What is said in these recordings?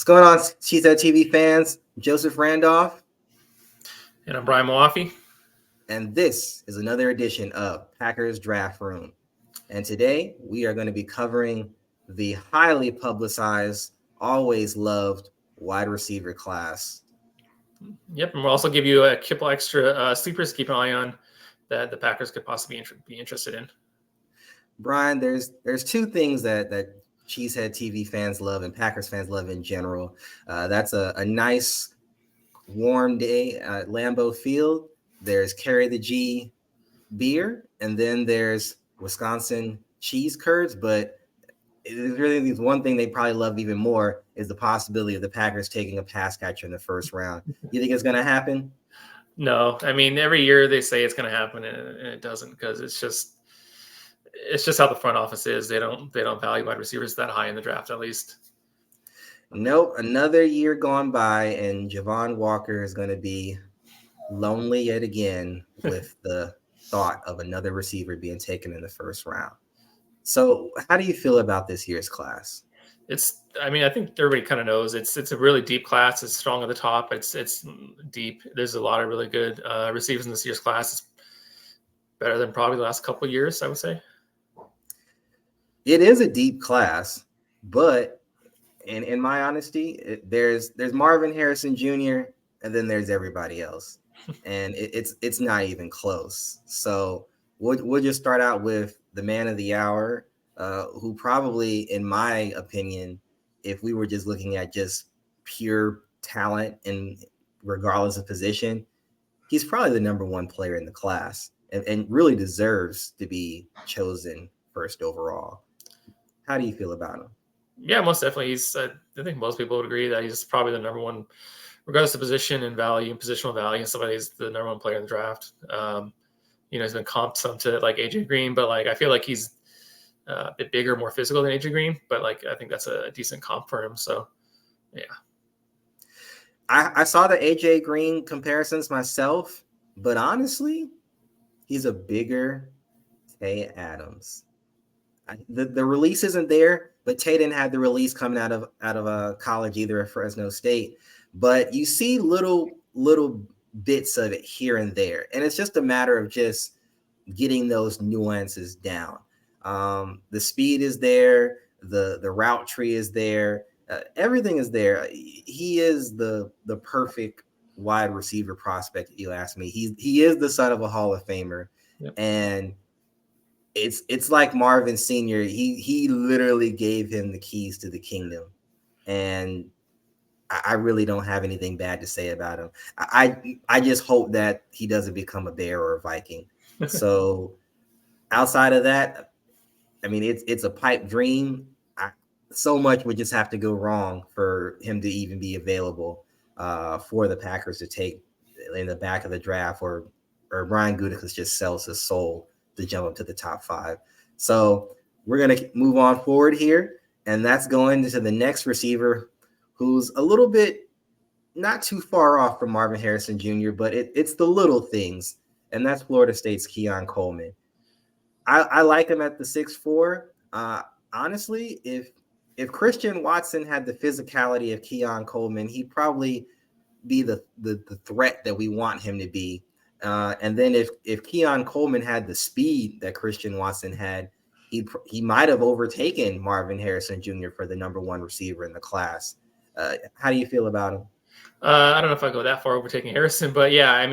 What's going on, CHTV fans? Joseph Randolph, And I'm Brian Maafi. and this is another edition of Packers Draft Room. And today we are going to be covering the highly publicized, always loved wide receiver class. Yep, and we'll also give you a couple extra sleepers to keep an eye on that the Packers could possibly be interested in. Brian, there's two things that Cheesehead TV fans love and Packers fans love in general. That's a nice warm day at Lambeau Field. There's Carry the G beer, and then there's Wisconsin cheese curds. But it's really one thing they probably love even more is the possibility of the Packers taking a pass catcher in the first round. You think it's going to happen? No, I mean every year they say it's going to happen and it doesn't, because it's just how the front office is. They don't value wide receivers that high in the draft, at least. Nope. Another year gone by, and Javon Walker is going to be lonely yet again with the thought of another receiver being taken in the first round. So how do you feel about this year's class? I think everybody kind of knows it's a really deep class. It's strong at the top. It's deep. There's a lot of really good receivers in this year's class. It's better than probably the last couple of years, I would say. It is a deep class, but in my honesty, there's Marvin Harrison Jr. and then there's everybody else, and it's not even close. So we'll just start out with the man of the hour, who probably, in my opinion, if we were just looking at just pure talent and regardless of position, he's probably the number one player in the class and really deserves to be chosen first overall. How do you feel about him? Yeah, most definitely. I think most people would agree that he's probably the number one, regardless of position and value and positional value. Somebody's the number one player in the draft. He's been comped some to like AJ Green, but I feel like he's a bit bigger, more physical than AJ Green. But I think that's a decent comp for him. So, yeah. I saw the AJ Green comparisons myself, but honestly, he's a bigger Tay Adams. The release isn't there, but Tay didn't have the release coming out of college either at Fresno State. But you see little bits of it here and there, and it's just a matter of just getting those nuances down. The speed is there, the route tree is there, everything is there. He is the perfect wide receiver prospect, if you ask me. He is the son of a Hall of Famer. Yep. And it's like Marvin Sr. He literally gave him the keys to the kingdom, and I really don't have anything bad to say about him. I just hope that he doesn't become a Bear or a Viking. So outside of that, I mean, it's a pipe dream. So much would just have to go wrong for him to even be available for the Packers to take in the back of the draft, or Brian Gutekunst just sells his soul to jump up to the top 5. So we're going to move on forward here, and that's going into the next receiver, who's a little bit not too far off from Marvin Harrison Jr., but it's the little things, and that's Florida State's Keon Coleman. I like him at the 6'4". Honestly, if Christian Watson had the physicality of Keon Coleman, he'd probably be the threat that we want him to be. And then if Keon Coleman had the speed that Christian Watson had, he might have overtaken Marvin Harrison Jr. for the number one receiver in the class. How do you feel about him? I don't know if I go that far overtaking Harrison, but yeah,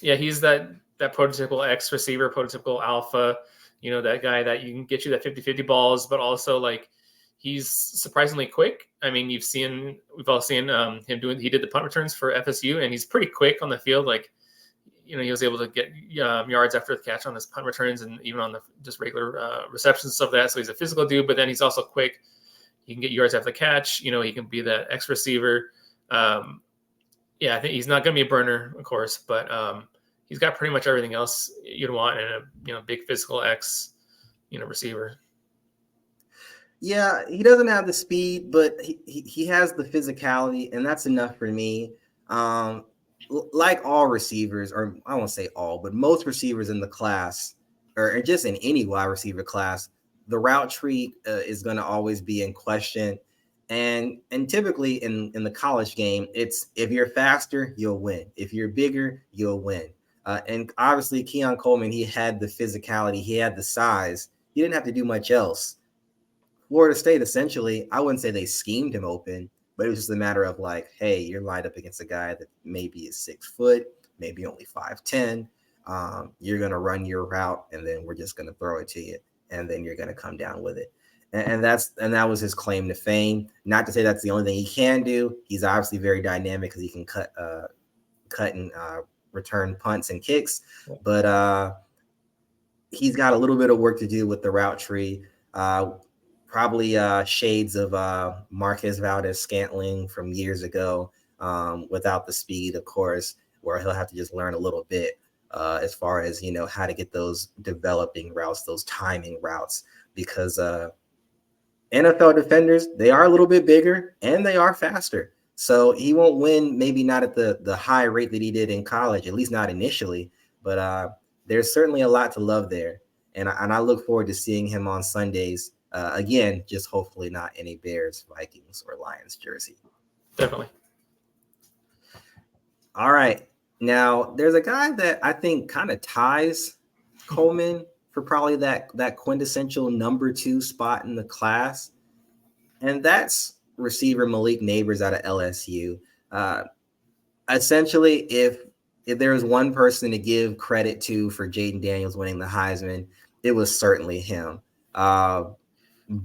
he's that prototypical X receiver, prototypical alpha, that guy that you can get you that 50-50 balls, but also he's surprisingly quick. We've all seen him he did the punt returns for FSU, and he's pretty quick on the field. He was able to get yards after the catch on his punt returns and even on the just regular receptions and stuff like that. So he's a physical dude, but then he's also quick. He can get yards after the catch. He can be that X receiver. I think he's not going to be a burner, of course, but he's got pretty much everything else you'd want in a big physical X, receiver. Yeah, he doesn't have the speed, but he has the physicality, and that's enough for me. Like all receivers, or I won't say all, but most receivers in the class, or just in any wide receiver class, the route tree is going to always be in question. And typically in the college game, it's if you're faster, you'll win. If you're bigger, you'll win. And obviously, Keon Coleman, he had the physicality, he had the size. He didn't have to do much else. Florida State, essentially, I wouldn't say they schemed him open, but it was just a matter of like, hey, you're lined up against a guy that maybe is 6 foot, maybe only 5'10". You're going to run your route, and then we're just going to throw it to you, and then you're going to come down with it. And that was his claim to fame. Not to say that's the only thing he can do. He's obviously very dynamic because he can cut and return punts and kicks, but he's got a little bit of work to do with the route tree. Probably shades of Marquez Valdez-Scantling from years ago, without the speed, of course, where he'll have to just learn a little bit as far as, how to get those developing routes, those timing routes, because NFL defenders, they are a little bit bigger and they are faster. So he won't win, maybe not at the high rate that he did in college, at least not initially, but there's certainly a lot to love there. And I look forward to seeing him on Sundays. Again, just hopefully not in a Bears, Vikings, or Lions jersey. Definitely. All right. Now, there's a guy that I think kind of ties Coleman for probably that quintessential number 2 spot in the class, and that's receiver Malik Nabers out of LSU. Essentially, if there was one person to give credit to for Jaden Daniels winning the Heisman, it was certainly him.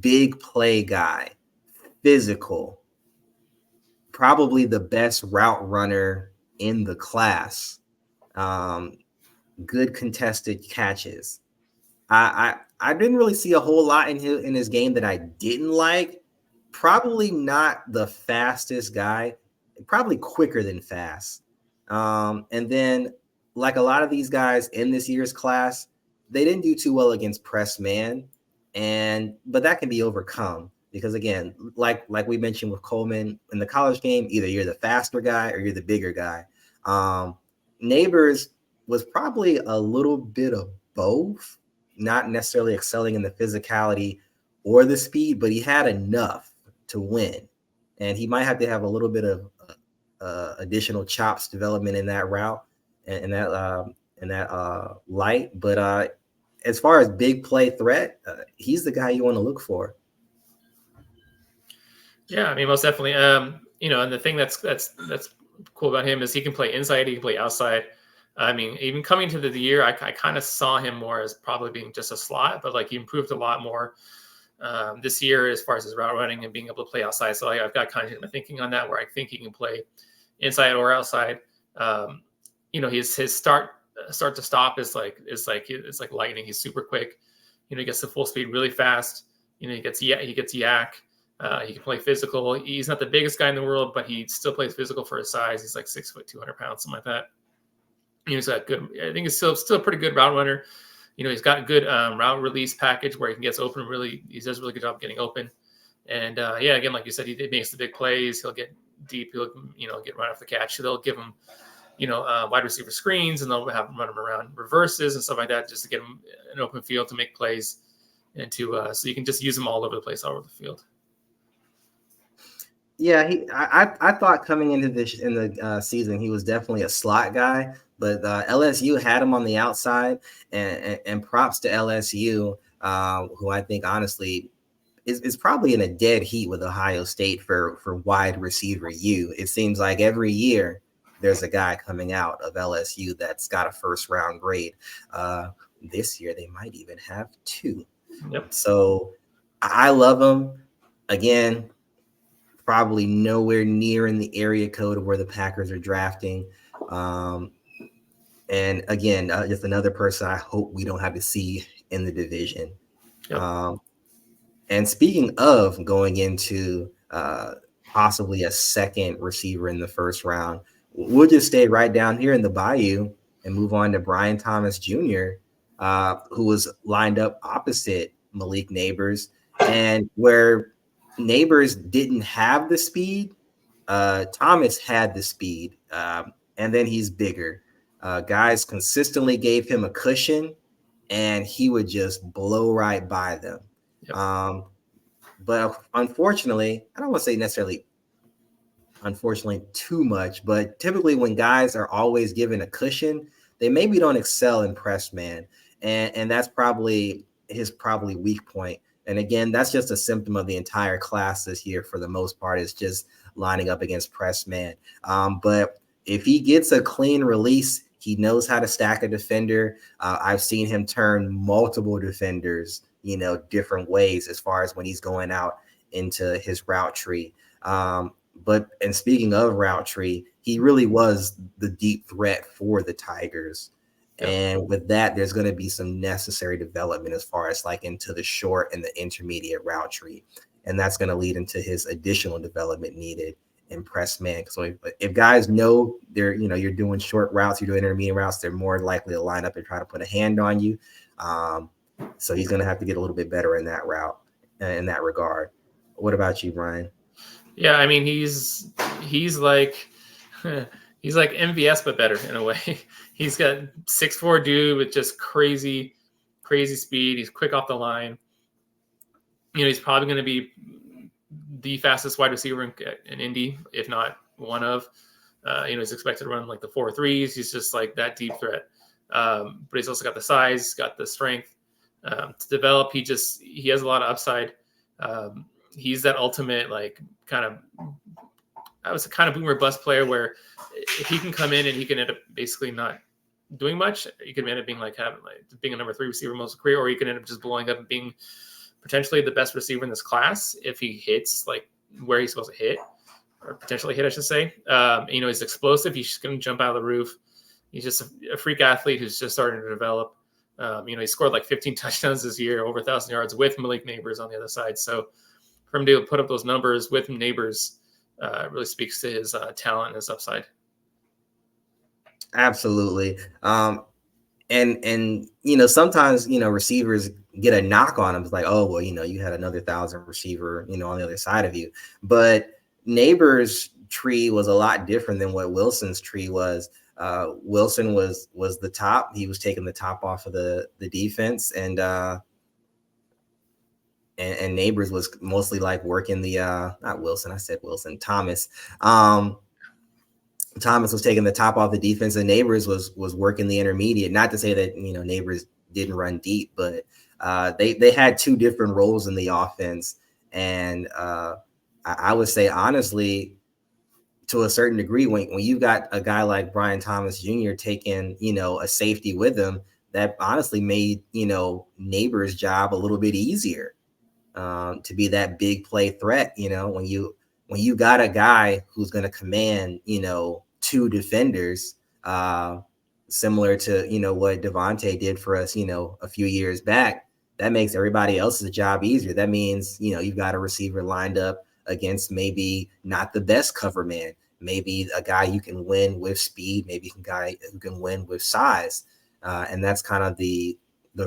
Big play guy, physical, probably the best route runner in the class. Good contested catches. I didn't really see a whole lot in his game that I didn't like. Probably not the fastest guy, probably quicker than fast. And then, like a lot of these guys in this year's class, they didn't do too well against press man, but that can be overcome because, again, like we mentioned with Coleman in the college game, either you're the faster guy or you're the bigger guy. Nabers was probably a little bit of both, not necessarily excelling in the physicality or the speed, but he had enough to win. And he might have to have a little bit of additional chops development in that route and that light. But as far as big play threat, he's the guy you want to look for. Yeah, I mean, most definitely. And the thing that's cool about him is he can play inside, he can play outside. I mean, even coming to the year, I kind of saw him more as probably being just a slot, but like he improved a lot more this year as far as his route running and being able to play outside. So I've got kind of my thinking on that, where I think he can play inside or outside. His start to stop is like lightning. He's super quick. He gets to full speed really fast. He gets yak. He can play physical. He's not the biggest guy in the world, but he still plays physical for his size. He's like 6 foot, 200 pounds, something like that. He's got good. I think he's still a pretty good route runner. He's got a good route release package where he gets open. He does a really good job getting open. And again, like you said, he makes the big plays. He'll get deep. He'll get right off the catch. They'll give him wide receiver screens, and they'll have him run him around reverses and stuff like that, just to get him an open field to make plays, and so you can just use him all over the place, all over the field. Yeah, I thought coming into this in the season he was definitely a slot guy, but LSU had him on the outside, and props to LSU, who I think honestly is probably in a dead heat with Ohio State for wide receiver U. It seems like every year there's a guy coming out of LSU that's got a first round grade. This year they might even have 2. Yep. So I love him. Again, probably nowhere near in the area code of where the Packers are drafting. And again, just another person I hope we don't have to see in the division. Yep. And speaking of going into possibly a second receiver in the first round, we'll just stay right down here in the Bayou and move on to Brian Thomas Jr., who was lined up opposite Malik Nabers, and where Nabers didn't have the speed, Thomas had the speed, and then he's bigger. Guys consistently gave him a cushion, and he would just blow right by them. Yep. But unfortunately, I don't want to say necessarily unfortunately too much, but typically when guys are always given a cushion, they maybe don't excel in press man. And that's probably his weak point. And again, that's just a symptom of the entire class this year for the most part, is just lining up against press man. But if he gets a clean release, he knows how to stack a defender. I've seen him turn multiple defenders, different ways as far as when he's going out into his route tree. And speaking of route tree, he really was the deep threat for the Tigers. Yep. And with that, there's going to be some necessary development as far as like into the short and the intermediate route tree. And that's going to lead into his additional development needed in press man. So if guys know you're doing short routes, you're doing intermediate routes, they're more likely to line up and try to put a hand on you. So he's going to have to get a little bit better in that route, in that regard. What about you, Brian? Yeah, I mean, he's like MVS, but better in a way. He's got 6'4" dude with just crazy speed. He's quick off the line. He's probably going to be the fastest wide receiver in Indy, if not one of. He's expected to run like the 4.3s. He's just like that deep threat. But he's also got the size, got the strength to develop. He has a lot of upside. He's that ultimate, like, I was a kind of boomer bust player where if he can come in and he can end up basically not doing much, he can end up being a number 3 receiver most of his career, or he can end up just blowing up and being potentially the best receiver in this class if he hits like where he's supposed to hit, or potentially hit, I should say. He's explosive. He's going to jump out of the roof. He's just a freak athlete who's just starting to develop. He scored like 15 touchdowns this year, over 1,000 yards with Malik Nabers on the other side. So for him to put up those numbers with Nabers really speaks to his talent and his upside. Absolutely. And sometimes, receivers get a knock on them. It's like, oh, well, you had another 1,000 receiver, on the other side of you. But Nabers' tree was a lot different than what Wilson's tree was. Wilson was the top. He was taking the top off of the defense, and Nabers was mostly like working the not Wilson. I said Wilson. Thomas. Thomas was taking the top off the defense, and Nabers was working the intermediate. Not to say that Nabers didn't run deep, but they had 2 different roles in the offense, and I would say honestly, to a certain degree, when you got a guy like Brian Thomas Jr. taking a safety with him, that honestly made Nabers' job a little bit easier to be that big play threat. When you got a guy who's going to command 2 defenders, similar to what Devontae did for us a few years back, that makes everybody else's job easier. That means you've got a receiver lined up against maybe not the best cover man, maybe a guy you can win with speed, maybe a guy who can win with size, and that's kind of the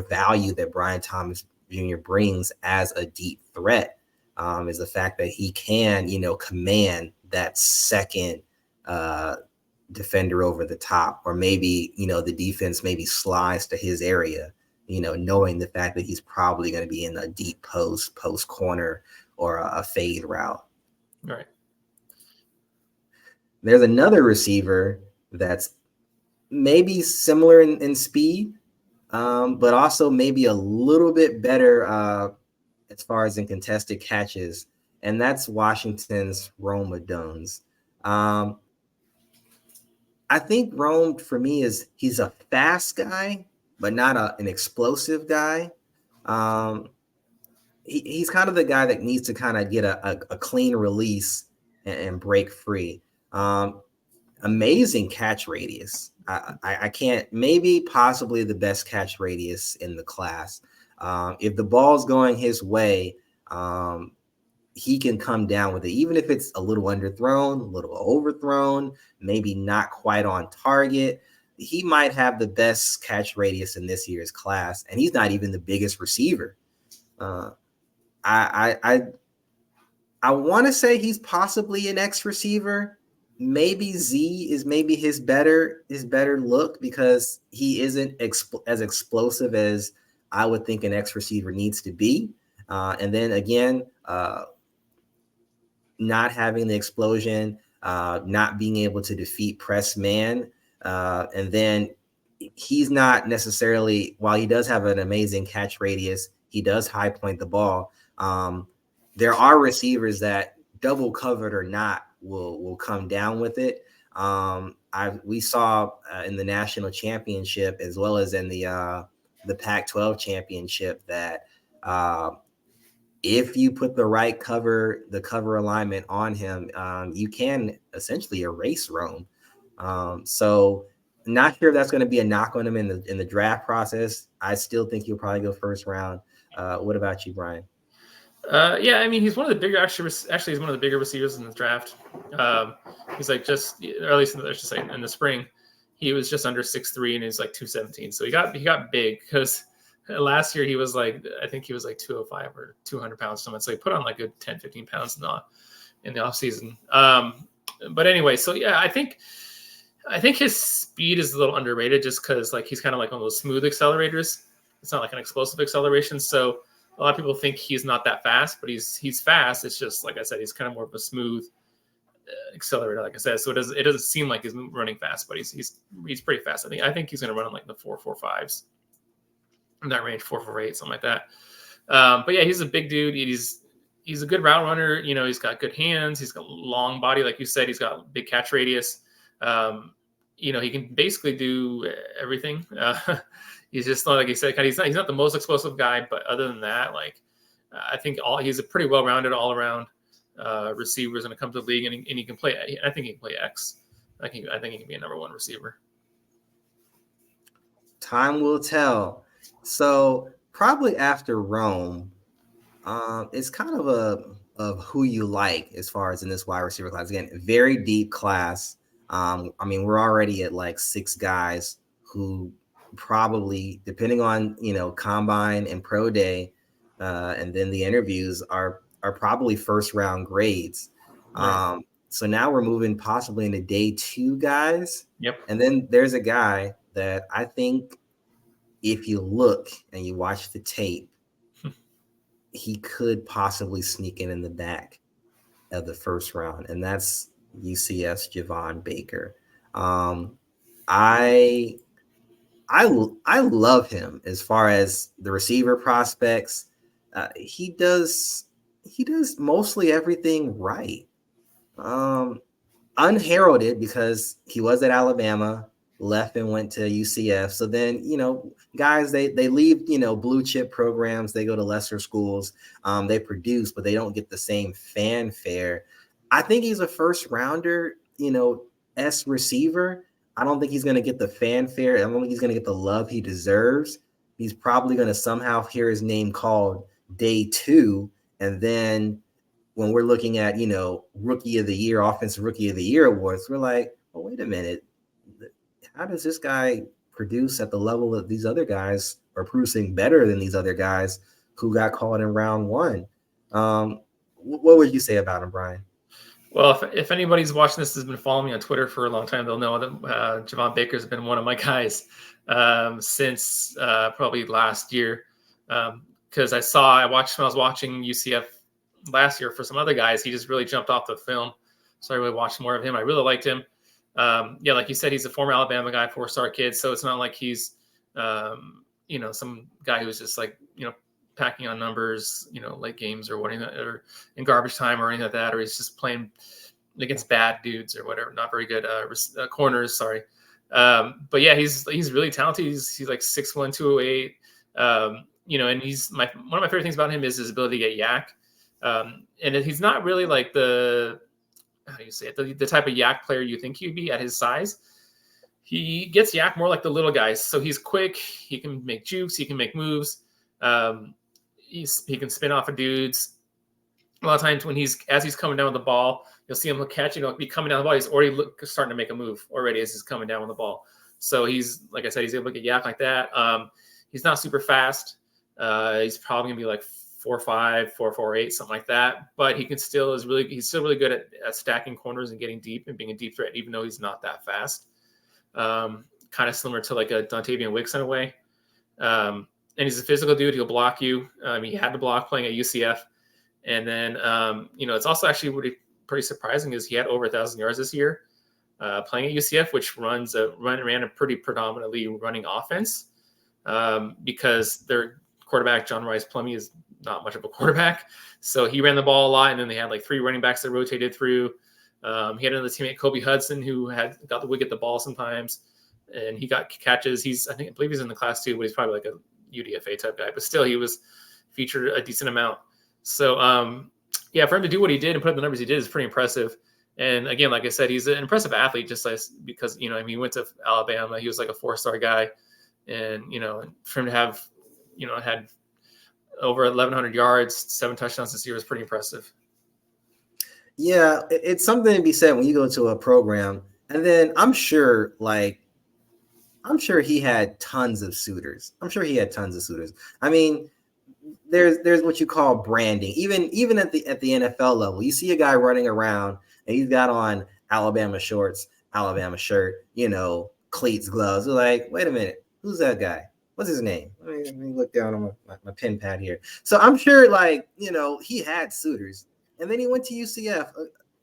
value that Brian Thomas Jr. brings as a deep threat, is the fact that he can command that second defender over the top, or maybe the defense maybe slides to his area, knowing the fact that he's probably going to be in a deep post corner or a fade route. Right. There's another receiver that's maybe similar in speed, but also maybe a little bit better as far as in contested catches, and that's Washington's Rome Odunze. I think Rome, for me, he's a fast guy, but not an explosive guy. He's kind of the guy that needs to kind of get a clean release and break free. Amazing catch radius. I can't, maybe possibly the best catch radius in the class. If the ball's going his way, he can come down with it, even if it's a little underthrown, a little overthrown, maybe not quite on target. He might have the best catch radius in this year's class, and he's not even the biggest receiver. I want to say he's possibly an X receiver. Maybe Z is maybe his better look, because he isn't as explosive as I would think an X receiver needs to be. And then again, not having the explosion, not being able to defeat press man. And then he's not necessarily, while he does have an amazing catch radius, he does high point the ball. There are receivers that, double covered or not, will come down with it. We saw in the national championship as well as in the Pac-12 championship that if you put the right cover alignment on him, you can essentially erase Rome. So not sure if that's going to be a knock on him in the draft process. I still think he'll probably go first round. What about you, Brian? Yeah, I mean, he's one of the bigger, actually he's one of the bigger receivers in the draft. He's like just, or at least in the spring, he was just under 6'3" and he's like 217. So he got big because last year he was like, I think he was like 205 or 200 pounds. So he put on like a 10, 15 pounds in the off season. But anyway, so yeah, I think his speed is a little underrated just because like he's kind of like one of those smooth accelerators. It's not like an explosive acceleration. So a lot of people think he's not that fast, but he's fast. It's just, like I said, he's kind of more of a smooth accelerator, like I said. So it doesn't seem like he's running fast, but he's pretty fast. I think he's going to run in like the 4.45s in that range, 4.48, something like that. But yeah, he's a big dude. He's a good route runner. You know, he's got good hands. He's got a long body, like you said. He's got big catch radius. You know, he can basically do everything. He's just like you said, he's not the most explosive guy, but other than that, like I think he's a pretty well-rounded all-around receiver when it comes to the league, and he can play. I think he can play X. I think he can be a number one receiver. Time will tell. So probably after Rome, it's kind of who you like as far as in this wide receiver class. Again, very deep class. I mean, we're already at like 6 guys who probably, depending on, combine and pro day, and then the interviews are probably first round grades. Right. So now we're moving possibly into day 2 guys. Yep. And then there's a guy that I think if you look and you watch the tape, he could possibly sneak in the back of the first round, and that's UCF's Javon Baker. I love him as far as the receiver prospects. He does mostly everything right. Unheralded because he was at Alabama, left and went to UCF. So then, guys, they leave, blue chip programs. They go to lesser schools. They produce, but they don't get the same fanfare. I think he's a first rounder, S receiver. I don't think he's going to get the fanfare. I don't think he's going to get the love he deserves. He's probably going to somehow hear his name called day 2. And then when we're looking at, rookie of the year, offensive rookie of the year awards, we're like, well, wait a minute. How does this guy produce at the level that these other guys are producing better than these other guys who got called in round 1? What would you say about him, Brian? Well, if anybody's watching this has been following me on Twitter for a long time, they'll know that Javon Baker has been one of my guys since probably last year. Because I watched when I was watching UCF last year for some other guys, he just really jumped off the film. So I really watched more of him. I really liked him. Yeah, like you said, he's a former Alabama guy, 4-star kid. So it's not like he's, some guy who's just like, packing on numbers, late games or or in garbage time or anything like that, or he's just playing against bad dudes or whatever, not very good corners. Sorry. But yeah, he's really talented. He's like 6'1", 208. And he's one of my favorite things about him is his ability to get yak. And he's not really like the type of yak player you think he'd be at his size. He gets yak more like the little guys. So he's quick. He can make jukes. He can make moves. He can spin off of dudes. A lot of times as he's coming down with the ball, you'll see him catch, be coming down the ball. He's already starting to make a move already as he's coming down with the ball. So he's, like I said, he's able to get yak like that. He's not super fast. He's probably gonna be like 4.5, 4.48, something like that. But he's still really good at stacking corners and getting deep and being a deep threat, even though he's not that fast. Kind of similar to like a Dontavian Wicks in a way. And he's a physical dude. He'll block you. He had to block playing at UCF. And then, it's also actually pretty surprising is he had over 1,000 yards this year playing at UCF, which ran a pretty predominantly running offense because their quarterback, John Rice Plumlee, is not much of a quarterback. So he ran the ball a lot, and then they had like 3 running backs that rotated through. He had another teammate, Kobe Hudson, who would get the ball sometimes, and he got catches. I believe he's in the class too, but he's probably like a UDFA type guy. But still, he was featured a decent amount. So, for him to do what he did and put up the numbers he did is pretty impressive. And again, like I said, he's an impressive athlete just because, he went to Alabama. He was like a 4-star guy. And, for him to have, had over 1,100 yards, 7 touchdowns this year was pretty impressive. Yeah, it's something to be said when you go to a program. And then I'm sure he had tons of suitors. I mean, there's what you call branding. Even at the NFL level, you see a guy running around and he's got on Alabama shorts, Alabama shirt, cleats, gloves. We're like, wait a minute, who's that guy? What's his name? Let me look down on my pen pad here. So I'm sure, he had suitors, and then he went to UCF,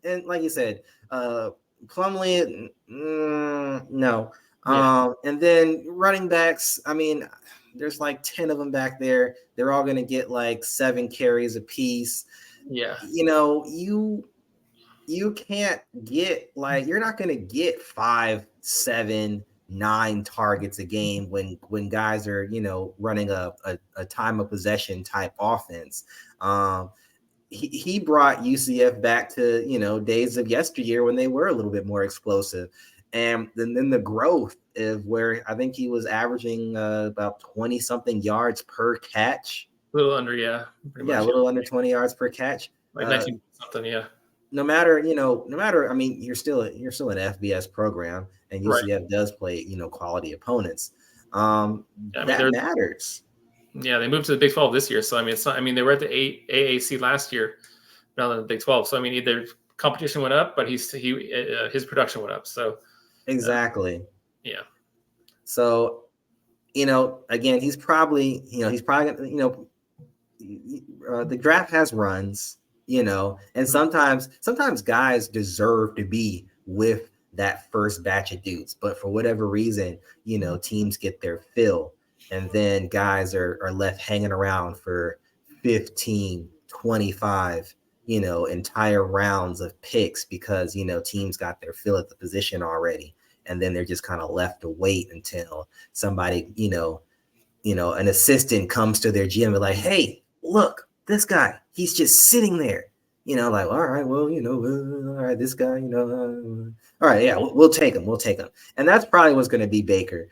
and like you said, Plumlee, no. Yeah. And then running backs, I mean, there's like 10 of them back there. They're all going to get like 7 carries a piece. Yeah. You can't get you're not going to get 5, 7, 9 targets a game when guys are, running a time of possession type offense. He brought UCF back to, days of yesteryear when they were a little bit more explosive. And then the growth of where I think he was averaging about 20 something yards per catch. A little under, yeah. A little under 20 yards per catch. Like 19 something, yeah. No matter, I mean, you're still an FBS program, and UCF does play, quality opponents. That matters. Yeah, they moved to the Big 12 this year. So, I mean, it's not, they were at the AAC last year, now in the Big 12. So, I mean, either competition went up, but his production went up. So, exactly. Yeah. So, again, he's probably the draft has runs, and sometimes guys deserve to be with that first batch of dudes, but for whatever reason, teams get their fill, and then guys are left hanging around for 15, 25, entire rounds of picks because, teams got their fill at the position already. And then they're just kind of left to wait until somebody, an assistant comes to their GM and like, hey, look, this guy, he's just sitting there, all right, well, all right, this guy, all right, yeah, we'll take him. And that's probably what's going to be Baker.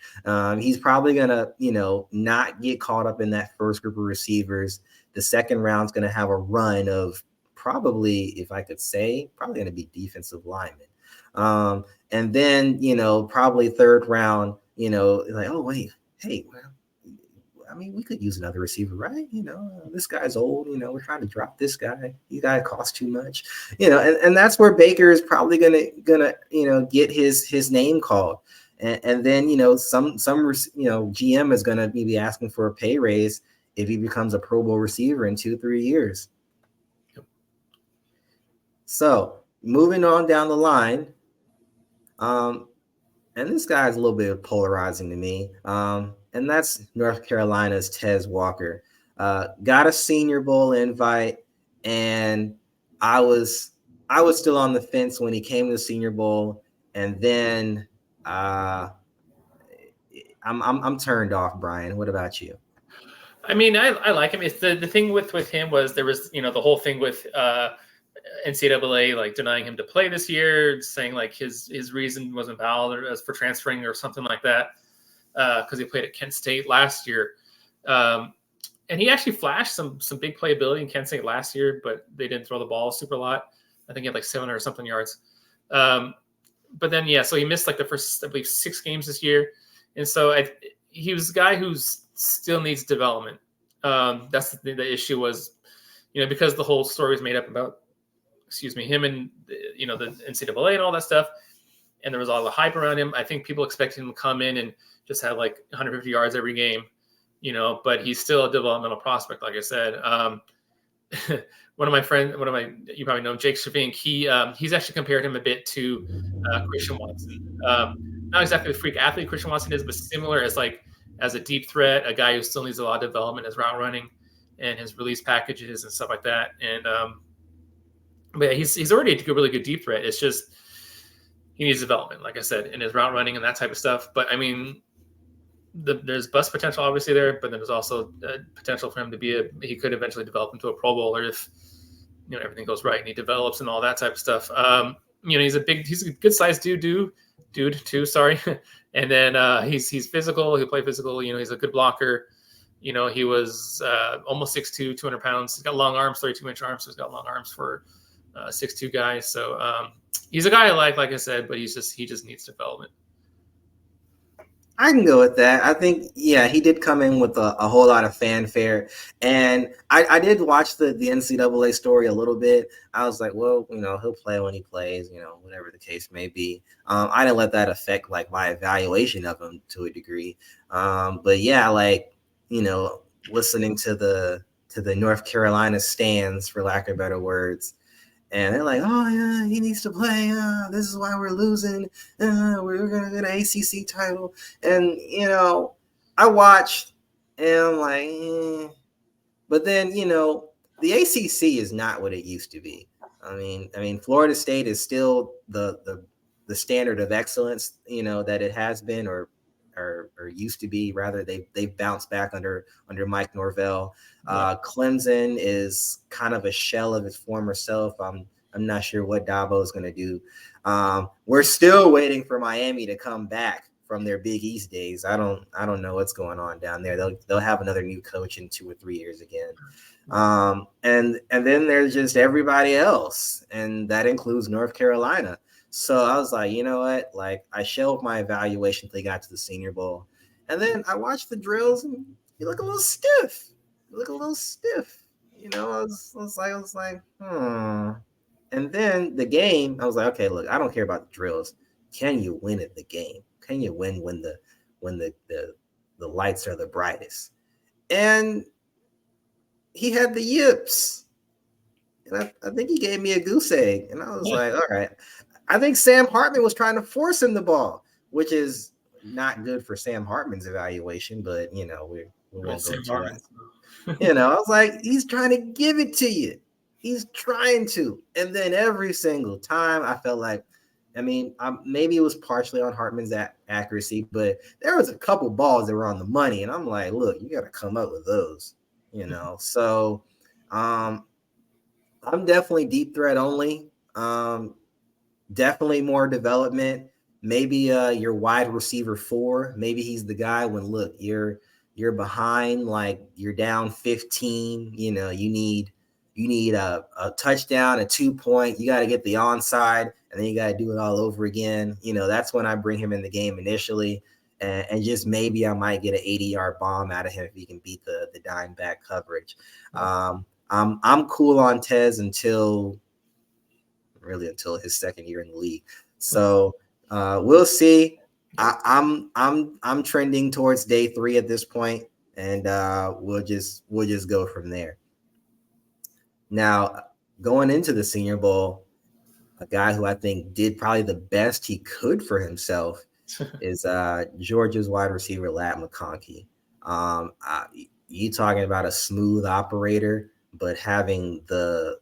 He's probably going to, not get caught up in that first group of receivers. The second round's going to have a run of probably, if I could say, probably going to be defensive linemen. And then, probably third round, like, oh, wait, hey, well, I mean, we could use another receiver, right? This guy's old, we're trying to drop this guy. He guy costs too much, and that's where Baker is probably gonna, get his name called. And then, some GM is going to be asking for a pay raise if he becomes a Pro Bowl receiver in 2-3 years. Yep. So moving on down the line, and this guy is a little bit polarizing to me, and that's North Carolina's Tez Walker. Got a Senior Bowl invite, and I was still on the fence when he came to the Senior Bowl, and then I'm turned off. Brian, what about you? I mean, I like him. It's the thing with him was there was the whole thing with NCAA like denying him to play this year, saying like his reason wasn't valid as for transferring or something like that because he played at Kent State last year, and he actually flashed some big playability in Kent State last year, but they didn't throw the ball super a lot. I think he had like 700 or something yards. But then so he missed like the first, I believe, 6 games this year, and so he was a guy who still needs development. That's the issue was, because the whole story was made up about, him and the NCAA and all that stuff, and there was a lot of hype around him. I think people expected him to come in and just have like 150 yards every game, but he's still a developmental prospect, like I said. you probably know him, Jake Shavink. He's actually compared him a bit to Christian Watson. Not exactly the freak athlete Christian Watson is, but similar as a deep threat, a guy who still needs a lot of development as route running and his release packages and stuff like that. And but yeah, he's already a really good deep threat. It's just he needs development, like I said, in his route running and that type of stuff. But I mean, there's bust potential obviously there, but then there's also potential for him to he could eventually develop into a Pro Bowler if everything goes right and he develops and all that type of stuff. He's a good sized dude too. Sorry, and then he's physical. He'll play physical. He's a good blocker. He was almost 6'2", 200 pounds. He's got long arms, 32-inch arms. So he's got long arms for 6'2" guy. So he's a guy I like I said, but he just needs development. I can go with that. I think, yeah, he did come in with a whole lot of fanfare. And I did watch the NCAA story a little bit. I was like, well, he'll play when he plays, whatever the case may be. I didn't let that affect like my evaluation of him to a degree. But yeah, listening to the North Carolina stands, for lack of better words, and they're like, oh, yeah, he needs to play. This is why we're losing. We're going to get an ACC title. And, I watched and I'm like, But then, the ACC is not what it used to be. I mean, Florida State is still the standard of excellence, that it has been or used to be. Rather, they've bounced back under Mike Norvell. Clemson is kind of a shell of its former self. I'm not sure what Dabo is going to do. We're still waiting for Miami to come back from their Big East days. I don't know what's going on down there. They'll have another new coach in 2 or 3 years again. And then there's just everybody else, and that includes North Carolina. So I was like, you know what? Like, I shelved my evaluation until they got to the Senior Bowl. And then I watched the drills, and you look a little stiff. I was like, And then the game, I was like, okay, look, I don't care about the drills. Can you win at the game? Can you win when the lights are the brightest? And he had the yips. And I think he gave me a goose egg. And I was like, all right. I think Sam Hartman was trying to force him the ball, which is not good for Sam Hartman's evaluation, but we won't go into that. I was like, he's trying to give it to you. He's trying to. And then every single time I felt like, maybe it was partially on Hartman's accuracy, but there was a couple balls that were on the money. And I'm like, look, you got to come up with those, So I'm definitely deep threat only. Definitely more development. Maybe your wide receiver 4. Maybe he's the guy when, look, you're behind, like you're down 15. You need a touchdown, a 2-point. You got to get the onside, and then you got to do it all over again. That's when I bring him in the game initially, and just maybe I might get an 80-yard bomb out of him if he can beat the dime back coverage. I'm cool on Tez until his second year in the league. So we'll see. I'm trending towards day 3 at this point, and we'll just go from there. Now, going into the Senior Bowl, a guy who I think did probably the best he could for himself is Georgia's wide receiver, McConkey. You talking about a smooth operator, but having I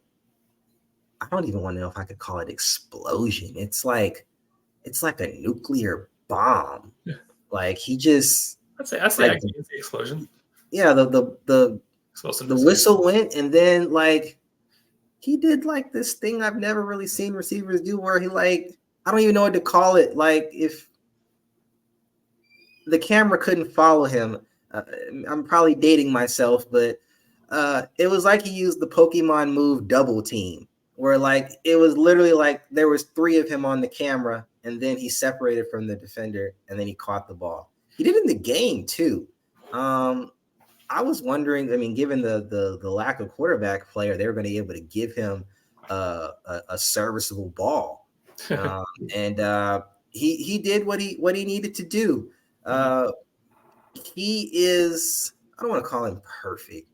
don't even want to know if I could call it explosion. It's like a nuclear bomb. Like he just. I say I can say explosion. Yeah, the whistle went, and then like he did like this thing I've never really seen receivers do, where he I don't even know what to call it. Like if the camera couldn't follow him, I'm probably dating myself, but it was like he used the Pokemon move Double Team, where it was literally there was 3 of him on the camera, and then he separated from the defender, and then he caught the ball. He did it in the game too. I was wondering, given the lack of quarterback player, they were going to be able to give him a serviceable ball, and he did what he needed to do. He is, I don't want to call him perfect,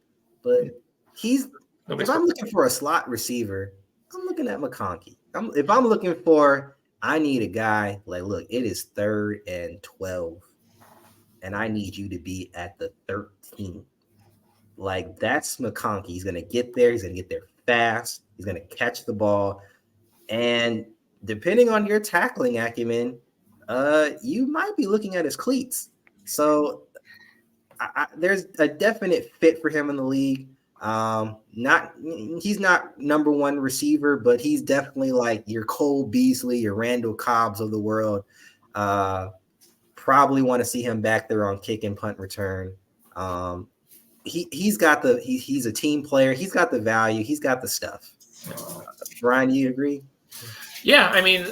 but he's If I'm looking for a slot receiver, I'm looking at McConkey. If I'm looking for, I need a guy like, look, it is 3rd and 12, and I need you to be at the 13. Like, that's McConkey. He's going to get there. He's going to get there fast. He's going to catch the ball. And depending on your tackling acumen, you might be looking at his cleats. So there's a definite fit for him in the league. He's not number 1 receiver, but he's definitely like your Cole Beasley, your Randall Cobbs of the world. Probably want to see him back there on kick and punt return. He's a team player. He's got the value. He's got the stuff. Brian, you agree? Yeah, I mean,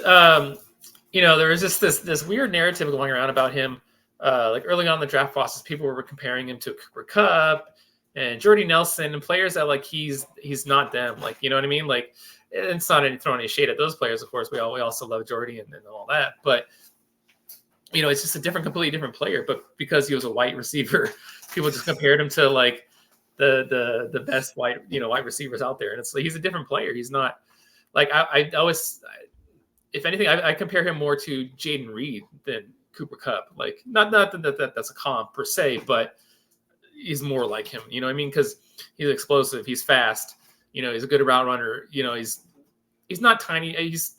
there was just this weird narrative going around about him. Like early on in the draft process, people were comparing him to Cooper Kupp and Jordy Nelson and players that like he's not them. Like, you know what I mean? Like, it's not throwing any shade at those players. Of course, we also love Jordy and all that, but it's just completely different player. But because he was a white receiver, people just compared him to like the best white receivers out there, and it's like he's a different player. He's not like I always, if anything, I compare him more to Jaden Reed than Cooper Kupp. Like not that that's a comp per se, but he's more like him. You know what I mean? Because he's explosive, he's fast. He's a good route runner. He's not tiny. He's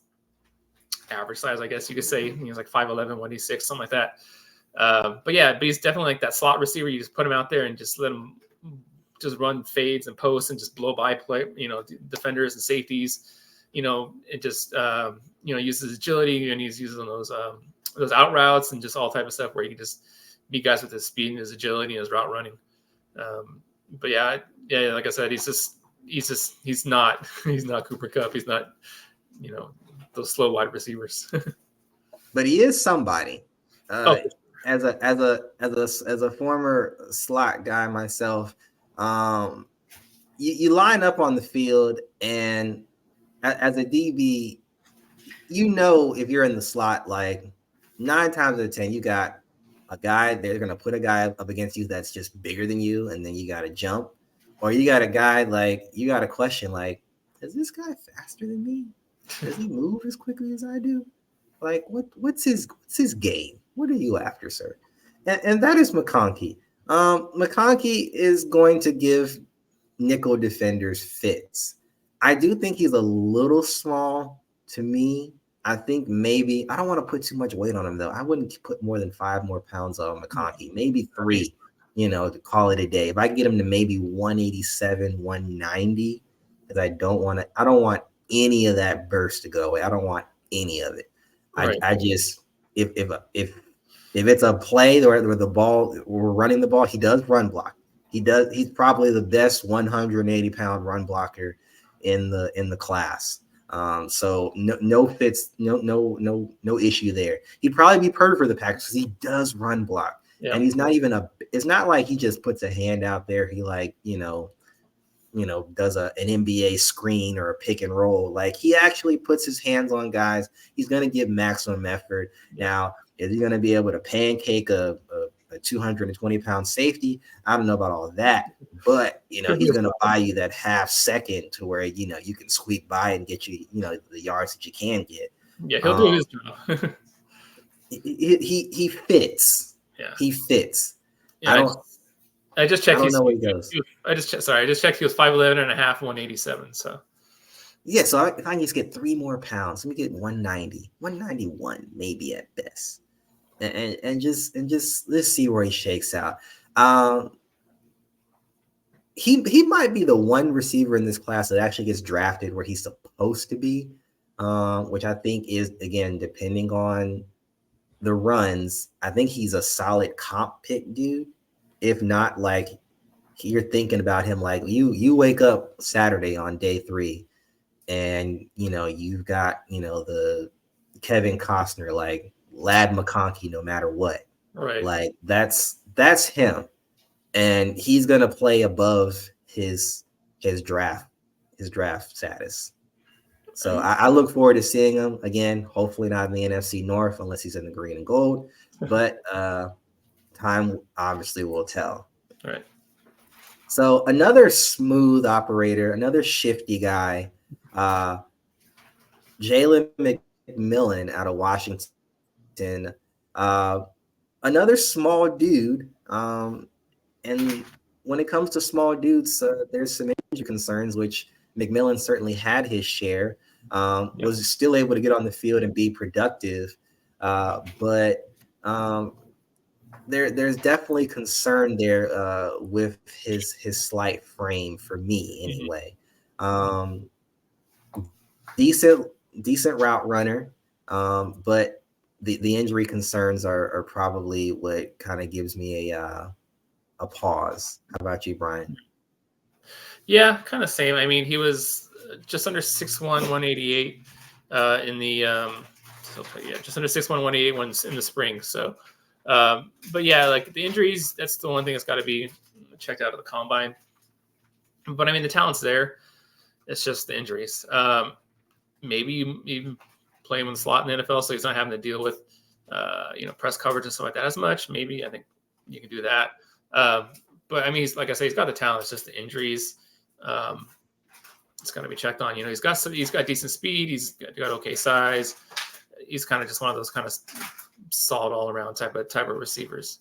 average size, I guess you could say. He's like 5'11", 186, something like that. But he's definitely like that slot receiver. You just put him out there and just let him just run fades and posts and just blow by defenders and safeties. It just uses agility, and he's using those out routes and just all type of stuff where he can just beat guys with his speed and his agility and his route running. Like I said, he's not Cooper Kupp. He's not those slow wide receivers. But he is somebody. As a former slot guy myself, you line up on the field, and as a DB, if you're in the slot, like 9 times out of 10, you got a guy, they're going to put a guy up against you that's just bigger than you, and then you got to jump. Or you got a guy, like, you got a question, like, is this guy faster than me? Does he move as quickly as I do? Like, what's his game? What are you after, sir? And that is McConkey. McConkey is going to give nickel defenders fits. I do think he's a little small to me. I think maybe I don't want to put too much weight on him, though. I wouldn't put more than 5 more pounds on McConkey, maybe 3, to call it a day. If I get him to maybe 187, 190, because I don't want any of that burst to go away. I don't want any of it. Right. I just if it's a play where we're running the ball, he does run block. He's probably the best 180-pound run blocker in the class. So no fits, no issue there. He'd probably be perfect for the Packers because he does run block. Yeah. And he's not even it's not like he just puts a hand out there. He does an NBA screen or a pick and roll. Like, he actually puts his hands on guys. He's going to give maximum effort. Now, is he going to be able to pancake a 220-pound safety? I don't know about all of that, but he's going to buy you that half second to where you can squeak by and get you the yards that you can get. Yeah, he'll do his job. He fits. Yeah, he fits. Yeah, I just checked. I don't know where he goes. I just checked. He was 5'11" and a half, 187. So yeah, so if I can just get 3 more pounds, let me get 190, 191 maybe at best. And just let's see where he shakes out. He might be the one receiver in this class that actually gets drafted where he's supposed to be, which I think is, again, depending on the runs, I think he's a solid comp pick dude. If not, like, you're thinking about him like you wake up Saturday on day 3 and you've got the Kevin Costner, like, Lad McConkey no matter what. Right. Like, that's him. And he's gonna play above his draft status. So I look forward to seeing him again, hopefully not in the NFC North unless he's in the green and gold. But time obviously will tell. Right. So another smooth operator, another shifty guy, Jaylen McMillan out of Washington. Uh, Another small dude. And when it comes to small dudes, there's some injury concerns, which McMillan certainly had his share. Was still able to get on the field and be productive, but there's definitely concern there with his slight frame for me anyway. Decent decent route runner, but the injury concerns are probably what kind of gives me a pause. How about you, Brian? Yeah, kind of same. I mean, he was just under 6'1", 188 in the just under 6'1", 188 ones in the spring. So, but yeah, like the injuries, that's the one thing that's got to be checked out of the combine. But I mean, the talent's there. It's just the injuries. Maybe you even play him in the slot in the NFL, so he's not having to deal with press coverage and stuff like that as much. Maybe I think you can do that. But I mean, like I say, he's got the talent. It's just the injuries. It's got to be checked on. He's got decent speed. He's got okay size. He's kind of just one of those kind of solid all around type of receivers.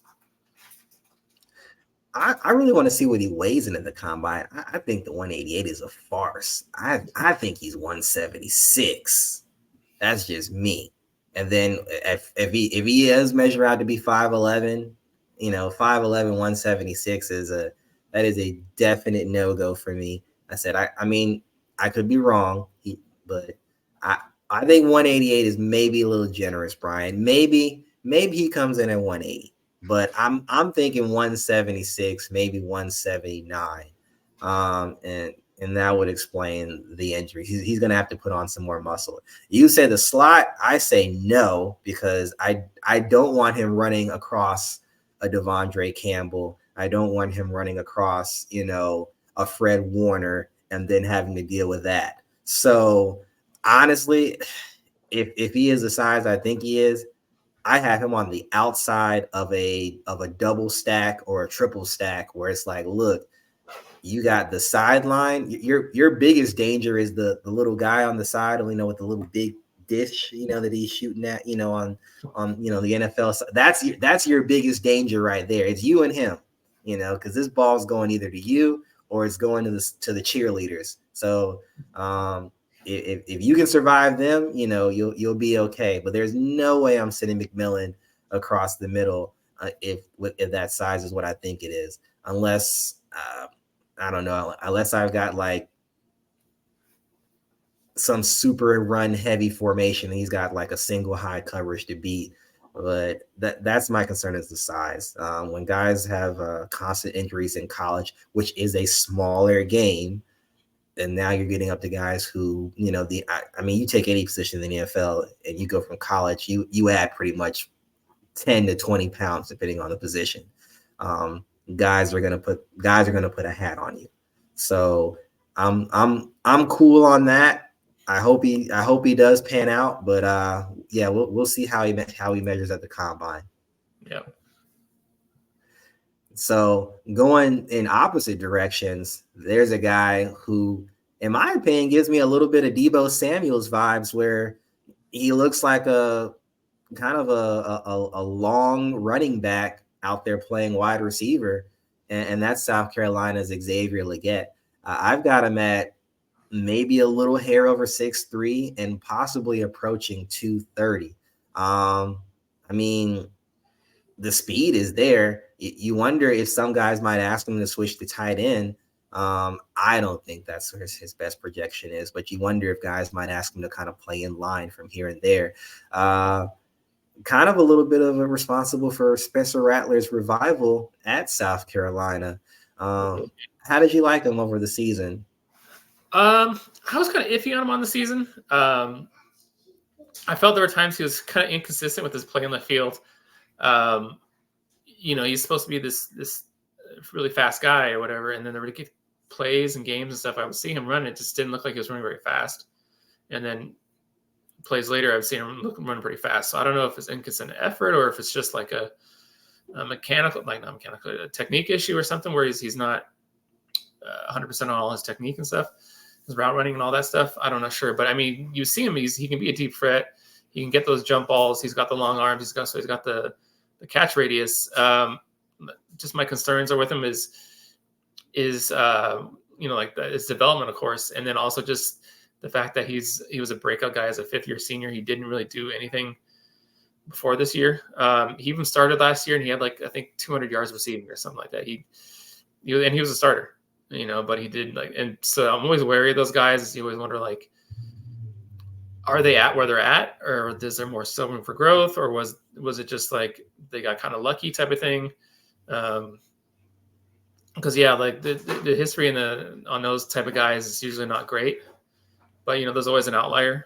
I really want to see what he weighs in the combine. I think the 188 is a farce. I think he's 176. That's just me. And then if he does measure out to be 5'11", 5'11", 176 is a definite no-go for me. I said, I mean, I could be wrong, but I think 188 is maybe a little generous, Brian. Maybe he comes in at 180, but I'm thinking 176, maybe 179, and that would explain the injury. He's going to have to put on some more muscle. You say the slot, I say no, because I don't want him running across a Devondre Campbell. I don't want him running across, a Fred Warner and then having to deal with that. So honestly, if he is the size I think he is, I have him on the outside of a double stack or a triple stack where it's like, look, you got the sideline. Your biggest danger is the little guy on the side, with the little big dish, that he's shooting at, on the NFL side. That's your biggest danger right there. It's you and him, because this ball's going either to you or it's going to the cheerleaders. So if you can survive them, you'll be okay. But there's no way I'm sending McMillan across the middle if that size is what I think it is, unless I don't know, unless I've got like some super run heavy formation and he's got like a single high coverage to beat. But that's my concern, is the size. When guys have constant injuries in college, which is a smaller game, and now you're getting up to guys who, you take any position in the NFL and you go from college, you add pretty much 10 to 20 pounds depending on the position. Guys are gonna put a hat on you. So I'm cool on that. I hope he does pan out, but yeah, we'll see how he measures at the combine. Yeah. So going in opposite directions, there's a guy who, in my opinion, gives me a little bit of Deebo Samuel's vibes, where he looks like a kind of a long running back out there playing wide receiver, and that's South Carolina's Xavier Legette. I've got him at maybe a little hair over 6'3" and possibly approaching 230. The speed is there. You wonder if some guys might ask him to switch to tight end. I don't think that's where his best projection is, but you wonder if guys might ask him to kind of play in line from here and there. Kind of a little bit of a responsible for Spencer Rattler's revival at South Carolina. How did you like him over the season? I was kind of iffy on him on the season. I felt there were times he was kind of inconsistent with his play on the field. He's supposed to be this really fast guy or whatever, and then there were plays and games and stuff I would see him run. It just didn't look like he was running very fast. And then plays later, I've seen him run pretty fast. So I don't know if it's inconsistent effort or if it's just like a technique issue or something where he's not 100% on all his technique and stuff, his route running and all that stuff. I'm not sure, but I mean, you see him, he can be a deep threat. He can get those jump balls. He's got the long arms. He's got the catch radius. Just my concerns are with him is like his development, of course, and then also just the fact that he was a breakout guy as a 5th-year senior. He didn't really do anything before this year. He even started last year, and he had I think 200 yards receiving or something like that. He was a starter, but he did and so I'm always wary of those guys. You always wonder are they at where they're at, or is there more still room for growth, or was it just they got kind of lucky type of thing? Because the history on those type of guys is usually not great, but there's always an outlier,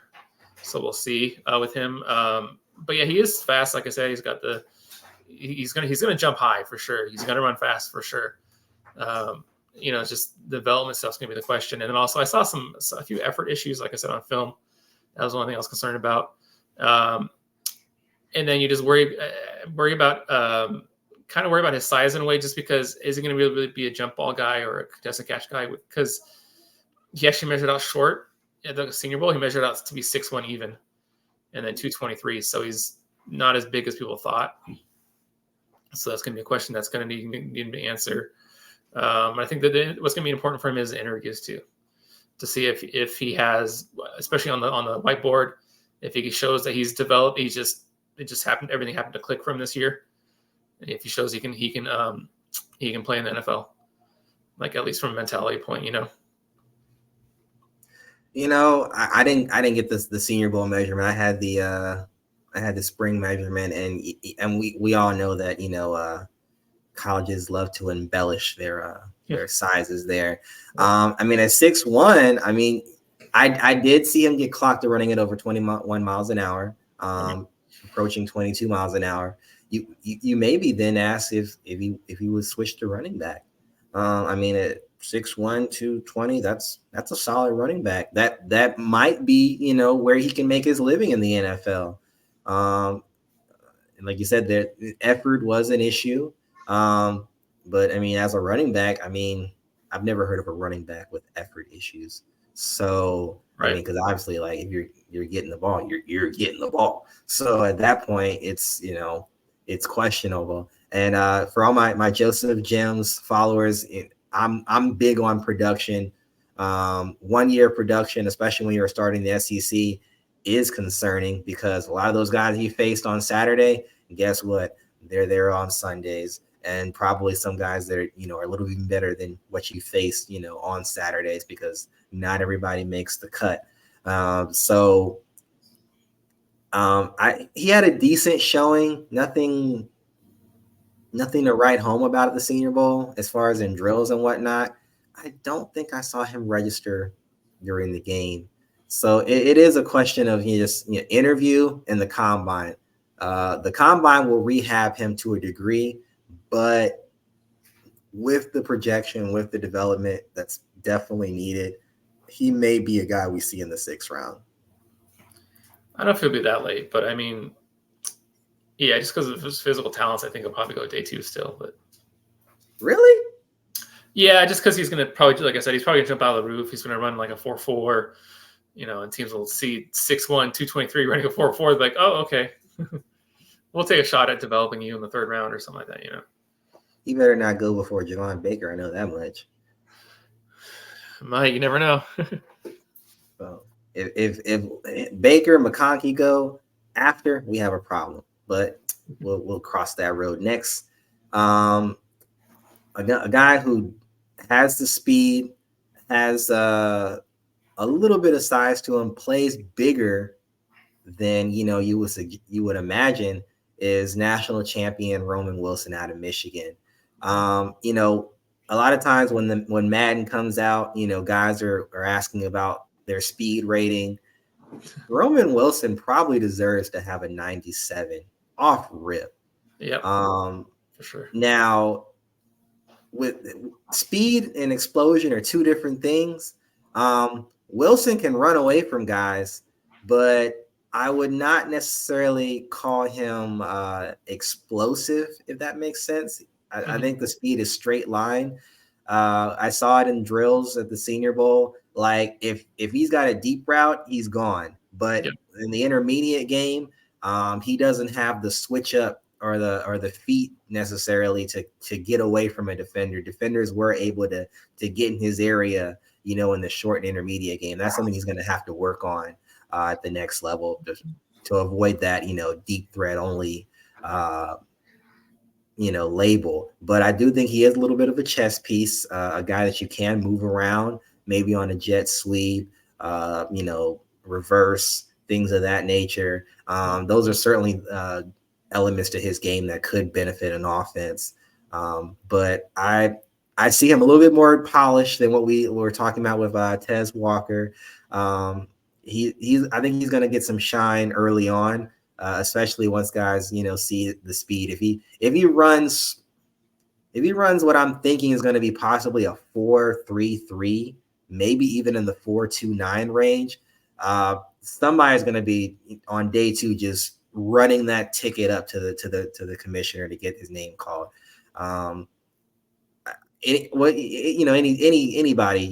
so we'll see with him. But yeah, he is fast. Like I said, he's gonna jump high for sure. He's gonna run fast for sure. It's just development stuff's gonna be the question. And then also I saw a few effort issues, like I said, on film. That was one thing I was concerned about. And then you just worry about his size in a way, just because is he going to really be a jump ball guy or a contested catch guy? Because he actually measured out short at the Senior Bowl. He measured out to be 6'1" even, and then 223. So he's not as big as people thought. So that's going to be a question that's going to need to be answered. I think that what's going to be important for him is interviews too, to see if he has, especially on the whiteboard, if he shows that he's developed. Everything happened to click for him this year. If he shows he can play in the NFL, at least from a mentality point, I didn't get the Senior Bowl measurement. I had the spring measurement, and we all know that colleges love to embellish their sizes there. At 6'1", I did see him get clocked to running it over 21 miles an hour, approaching 22 miles an hour. You maybe then ask if he was switched to running back. At 6'1", 220, that's a solid running back. That might be where he can make his living in the NFL. And like you said, the effort was an issue. But as a running back, I've never heard of a running back with effort issues. So right. Because obviously, if you're getting the ball, you're getting the ball. So at that point, it's it's questionable. And for all my Joseph Gems followers, I'm big on production. 1 year production, especially when you're starting the SEC, is concerning, because a lot of those guys he faced on Saturday, guess what? They're there on Sundays, and probably some guys that are a little even better than what you faced on Saturdays, because not everybody makes the cut. He had a decent showing, nothing to write home about at the Senior Bowl as far as in drills and whatnot. I don't think I saw him register during the game. So it is a question of interview and the combine. The combine will rehab him to a degree, but with the projection, with the development that's definitely needed, he may be a guy we see in the 6th round. I don't know if he'll be that late, but yeah, just because of his physical talents, I think he'll probably go day 2 still. But really? Yeah, just because he's going to probably, like I said, he's probably going to jump out of the roof. He's going to run a 4.4, and teams will see 6'1", 223 running a 4.4. Like, oh, okay. We'll take a shot at developing you in the 3rd round or something like that, You better not go before Javon Baker. I know that much. Might, you never know. So if Baker, McConkey go after, we have a problem. But we'll cross that road next. A guy who has the speed, has a little bit of size to him, plays bigger than you would imagine, is national champion Roman Wilson out of Michigan. A lot of times when Madden comes out, guys are asking about their speed rating. Roman Wilson probably deserves to have a 97 off rip. Yep. For sure. Now, with speed and explosion are two different things. Wilson can run away from guys, but I would not necessarily call him explosive, if that makes sense. I think the speed is straight line. I saw it in drills at the Senior Bowl. Like if he's got a deep route, he's gone. But in the intermediate game, he doesn't have the switch up or the feet necessarily to get away from a defender. Defenders were able to get in his area, in the short and intermediate game. That's something he's going to have to work on at the next level to avoid that, deep threat only, label. But I do think he is a little bit of a chess piece, a guy that you can move around, maybe on a jet sweep, reverse, things of that nature. Those are certainly elements to his game that could benefit an offense. But I see him a little bit more polished than what we were talking about with Tez Walker. I think he's going to get some shine early on, especially once guys, see the speed. If he runs what I'm thinking is going to be possibly a 4.33, maybe even in the 4.29 range, somebody's going to be on day 2 just running that ticket up to the commissioner to get his name called. Anybody,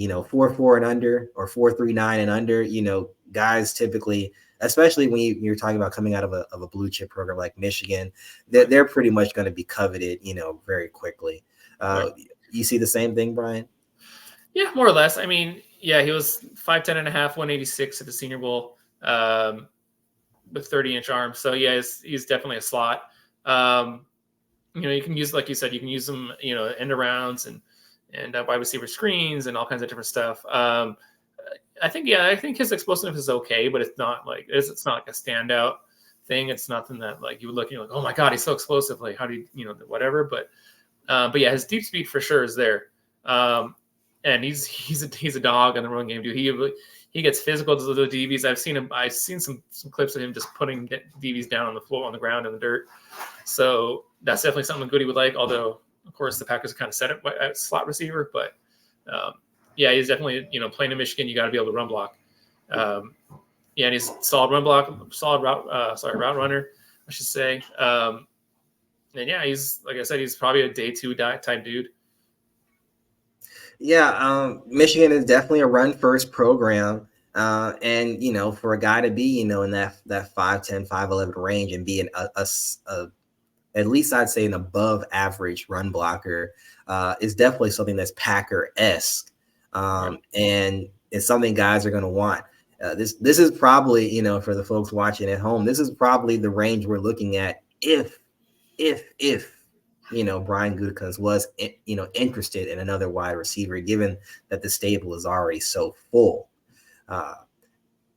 4.4 and under or 4.39 and under, guys typically, especially when you're talking about coming out of a blue chip program like Michigan, they're pretty much going to be coveted, very quickly. You see the same thing, Brian? Yeah, more or less. I mean, yeah, he was 5'10 and a half, 186 at the Senior Bowl, with 30-inch arms. So yeah, he's definitely a slot. You can use, like you said, you can use them, end arounds and wide receiver screens and all kinds of different stuff. I think his explosiveness is okay, but it's not like a standout thing. It's nothing that like you would look and you're like, oh my God, he's so explosive. Like how do you, whatever. But yeah, his deep speed for sure is there. And he's a dog in the run game, dude. He gets physical to the DBs. I've seen some clips of him just putting DBs down on the floor, on the ground, in the dirt. So that's definitely something Goody would like. Although, of course, the Packers kind of set it at slot receiver. But yeah, he's definitely playing in Michigan. You got to be able to run block. Yeah, and he's solid run block, solid route runner, I should say. And yeah, he's, like I said, he's probably a day 2 type dude. Yeah, Michigan is definitely a run first program. And for a guy to be, in that 5'10", 5'11" range and be at least I'd say an above average run blocker, is definitely something that's Packer-esque. And it's something guys are going to want. This is probably, for the folks watching at home, this is probably the range we're looking at if Brian Gutekunst was, interested in another wide receiver, given that the stable is already so full.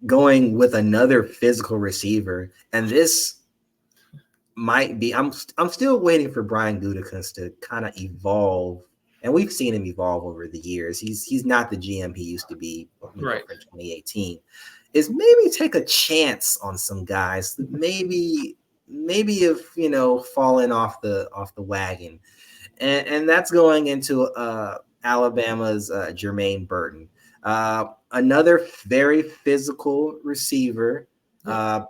Going with another physical receiver, and this might be, I'm still waiting for Brian Gutekunst to kind of evolve, and we've seen him evolve over the years. He's not the GM he used to be, right, in 2018. Is maybe take a chance on some guys, maybe if falling off the wagon, and that's going into Alabama's Jermaine Burton, another very physical receiver,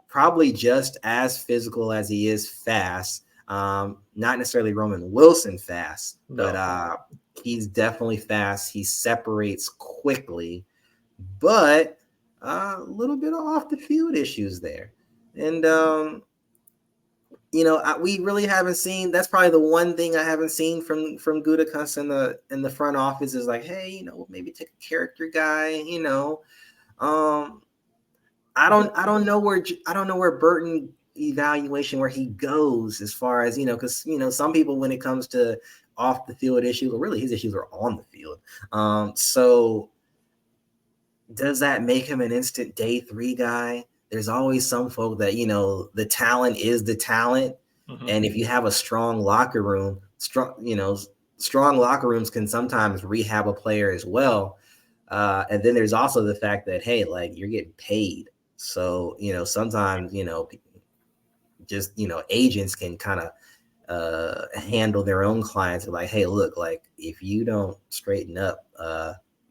probably just as physical as he is fast. Not necessarily Roman Wilson fast, but he's definitely fast. He separates quickly, but a little bit of off the field issues there, and we really haven't seen. That's probably the one thing I haven't seen from Gutekunst in the front office is like, hey, maybe take a character guy. I don't know where Burton evaluation where he goes as far as because some people, when it comes to off the field issues, or really his issues are on the field. So does that make him an instant day 3 guy? There's always some folk that, the talent is the talent. Mm-hmm. And if you have a strong locker room, strong locker rooms can sometimes rehab a player as well. And then there's also the fact that, hey, like you're getting paid. So, sometimes, just, agents can kind of handle their own clients. Like, hey, look, like if you don't straighten up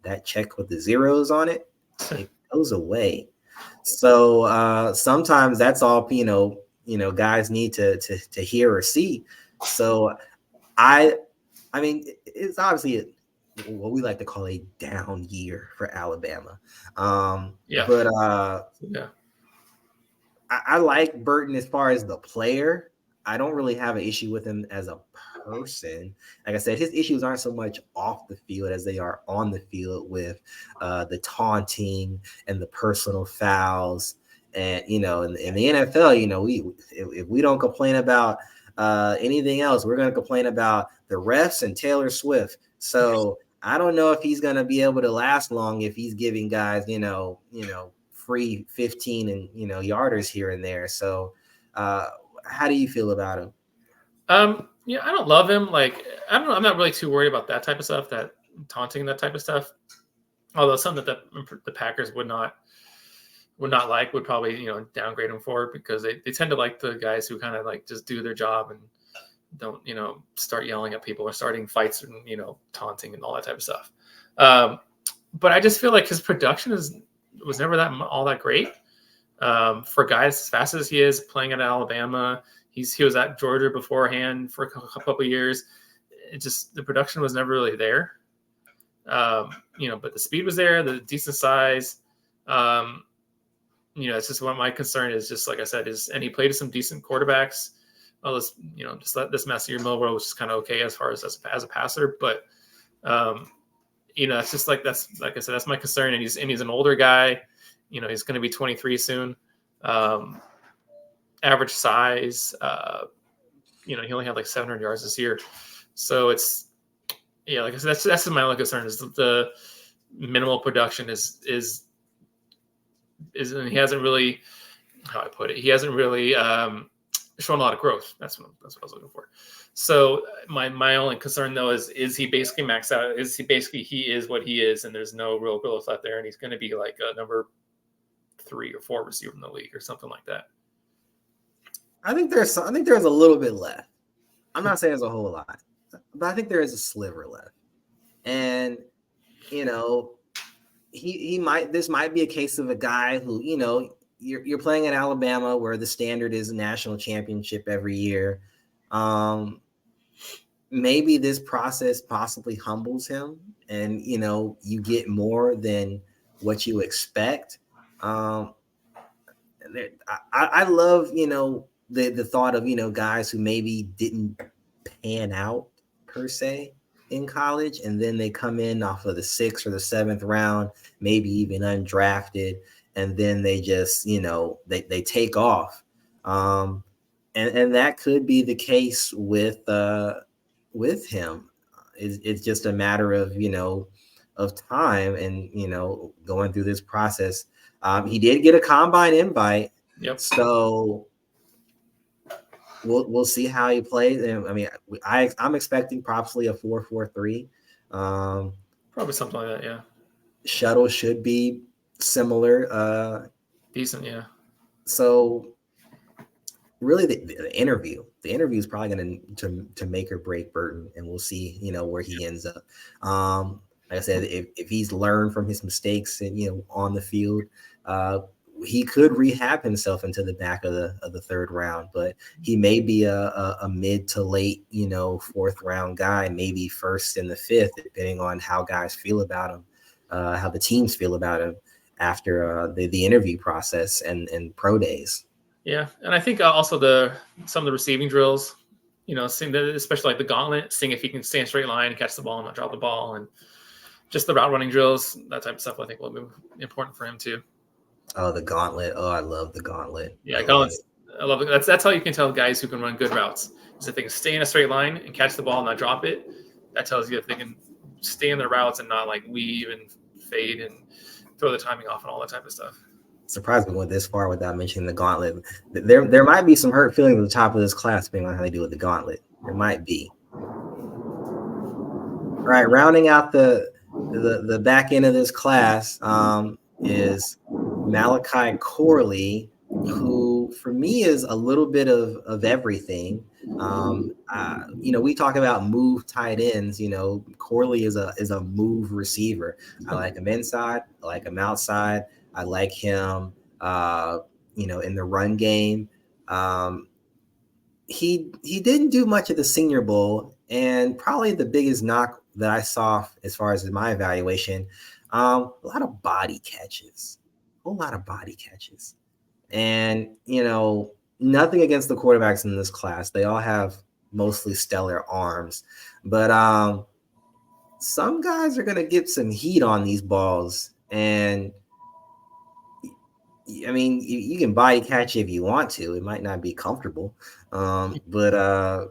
that check with the zeros on it, it goes away. So sometimes that's all guys need to hear or see. So I mean, it's obviously what we like to call a down year for Alabama. Yeah. But Yeah. I like Burton as far as the player. I don't really have an issue with him as a person. Like I said, his issues aren't so much off the field as they are on the field with the taunting and the personal fouls. And in the NFL, we if we don't complain about anything else, we're going to complain about the refs and Taylor Swift. So I don't know if he's going to be able to last long if he's giving guys, free 15 and yarders here and there. So how do you feel about him? Yeah, I don't love him. Like, I don't know. I'm not really too worried about that type of stuff, that taunting, that type of stuff. Although something that the Packers would not like, would probably downgrade him for, because they tend to like the guys who kind of like just do their job and don't start yelling at people or starting fights and taunting and all that type of stuff. But I just feel like his production was never all that great. For guys as fast as he is, playing at Alabama, he was at Georgia beforehand for a couple of years. The production was never really there. But the speed was there, the decent size. It's just what my concern is. Just like I said, and he played with some decent quarterbacks. Well, just let this Massey Milroe was kind of okay as far as a passer, but it's just like I said, that's my concern. And he's an older guy. He's going to be 23 soon. Average size. He only had like 700 yards this year, so it's like I said, that's my only concern is the minimal production is and he hasn't really, how I put it, he hasn't really shown a lot of growth. That's what I was looking for. So my only concern though is he basically maxed out? Is he is what he is, and there's no real growth left there, and he's going to be like a number 3 or 4 receiver in the league or something like that? I think there's a little bit left. I'm not saying there's a whole lot, but I think there is a sliver left. And this might be a case of a guy who, you're playing at Alabama where the standard is a national championship every year. Maybe this process possibly humbles him, and you get more than what you expect. I love the thought of guys who maybe didn't pan out per se in college, and then they come in off of the 6th or the 7th round, maybe even undrafted, and then they just they take off. And that could be the case with him. It's just a matter of of time and going through this process. He did get a combine invite. Yep. So we'll see how he plays. And I mean, I'm expecting probably a 4-4-3. Probably something like that. Yeah. Shuttle should be similar. Decent. Yeah. So really the interview is probably going to make or break Burton, and we'll see, where he ends up. Like I said, if he's learned from his mistakes and, on the field, he could rehab himself into the back of the 3rd round, but he may be a mid to late, 4th round guy, maybe 1st and the 5th, depending on how guys feel about him, how the teams feel about him after the interview process and pro days. Yeah, and I think also some of the receiving drills, especially like the gauntlet, seeing if he can stay in a straight line and catch the ball and not drop the ball, and just the route running drills, that type of stuff, I think will be important for him too. Oh, the gauntlet! Oh, I love the gauntlet. Yeah, gauntlets. I love it. That's how you can tell guys who can run good routes. Is if they can stay in a straight line and catch the ball and not drop it. That tells you if they can stay in their routes and not like weave and fade and throw the timing off and all that type of stuff. Surprised we went this far without mentioning the gauntlet. There might be some hurt feelings at the top of this class, depending on how they do with the gauntlet. There might be. All right, rounding out the back end of this class is Malachi Corley, who for me is a little bit of everything. We talk about move tight ends. Corley is a move receiver. I like him inside. I like him outside. I like him, in the run game. He didn't do much at the Senior Bowl, and probably the biggest knock that I saw as far as my evaluation, a lot of body catches, a whole lot of body catches. And, nothing against the quarterbacks in this class. They all have mostly stellar arms. But some guys are going to get some heat on these balls. And, I mean, you can body catch if you want to. It might not be comfortable. But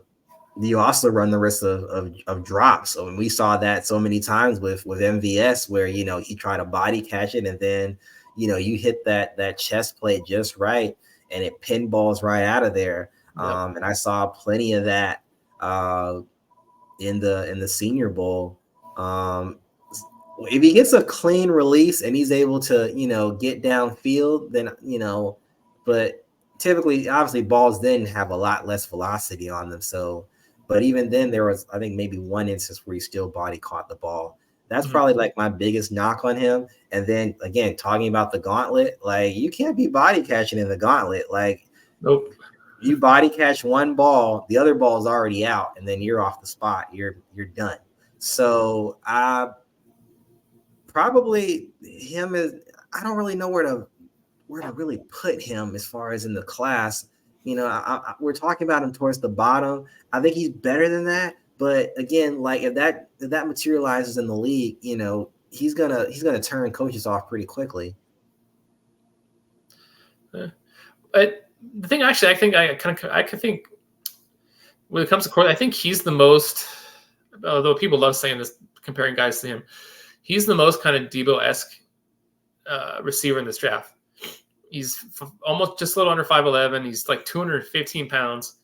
you also run the risk of drops. So we saw that so many times with MVS where, he tried to body catch it and then, you hit that chest plate just right and it pinballs right out of there. Yep. And I saw plenty of that in the Senior Bowl. If he gets a clean release and he's able to, get downfield, then, but typically, obviously, balls then have a lot less velocity on them. So, but even then, there was, I think, maybe one instance where he still body caught the ball. That's probably like my biggest knock on him. And then again, talking about the gauntlet, like you can't be body catching in the gauntlet. Like, nope. You body catch one ball, the other ball is already out, and then you're off the spot. You're done. So probably him is. I don't really know where to really put him as far as in the class. We're talking about him towards the bottom. I think he's better than that. But again, like if that materializes in the league, he's gonna turn coaches off pretty quickly. But the thing, actually, I could think when it comes to Corley, I think he's the most. Although people love saying this, comparing guys to him, he's the most kind of Debo-esque receiver in this draft. He's almost just a little under 5'11". He's like 215 pounds.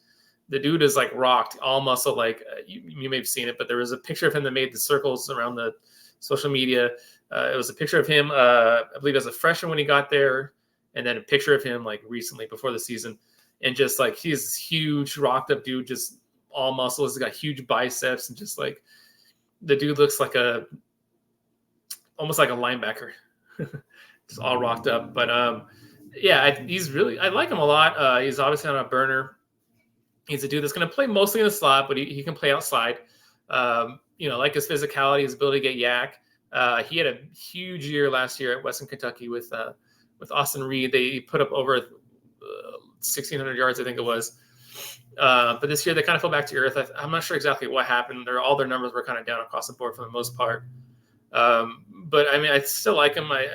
The dude is like rocked, all muscle. Like you may have seen it, but there was a picture of him that made the circles around the social media. It was a picture of him, I believe, as a freshman when he got there, and then a picture of him like recently before the season. And just like he's this huge, rocked up dude, just all muscles. He's got huge biceps, and just like the dude looks like almost like a linebacker, just all rocked up. But he's really, I like him a lot. He's obviously on a burner. He's a dude that's going to play mostly in the slot, but he can play outside. Like his physicality, his ability to get yak. He had a huge year last year at Western Kentucky with Austin Reed. They put up over 1,600 yards, I think it was. But this year they kind of fell back to earth. I'm not sure exactly what happened. All their numbers were kind of down across the board for the most part. But I mean, I still like him. I'm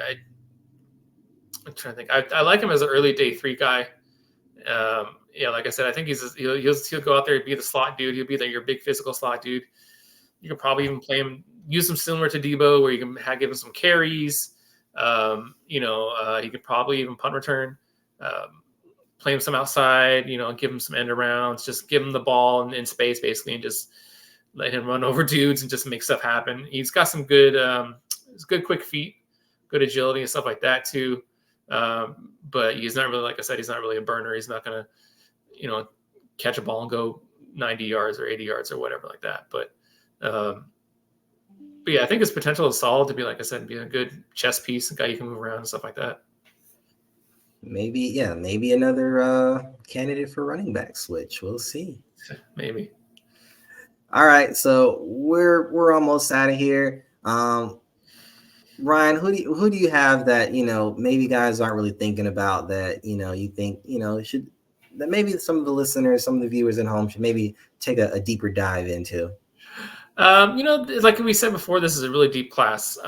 trying to think. I like him as an early day 3 guy. Like I said, I think he'll go out there and be the slot dude. He'll be your big physical slot dude. You can probably even play him, use him similar to Debo, where you can give him some carries. He could probably even punt return, play him some outside, give him some end arounds, just give him the ball in space basically, and just let him run over dudes and just make stuff happen. He's got some good, good quick feet, good agility and stuff like that too. But he's not really, like I said, he's not really a burner. He's not going to, catch a ball and go 90 yards or 80 yards or whatever like that. But yeah, I think his potential is solid to be, like I said, be a good chess piece, a guy you can move around and stuff like that. Maybe another candidate for running back switch. We'll see. Maybe. All right, so we're almost out of here. Ryan, who do you have that maybe guys aren't really thinking about that you think should, that maybe some of the listeners, some of the viewers at home should maybe take a deeper dive into? Like we said before, this is a really deep class.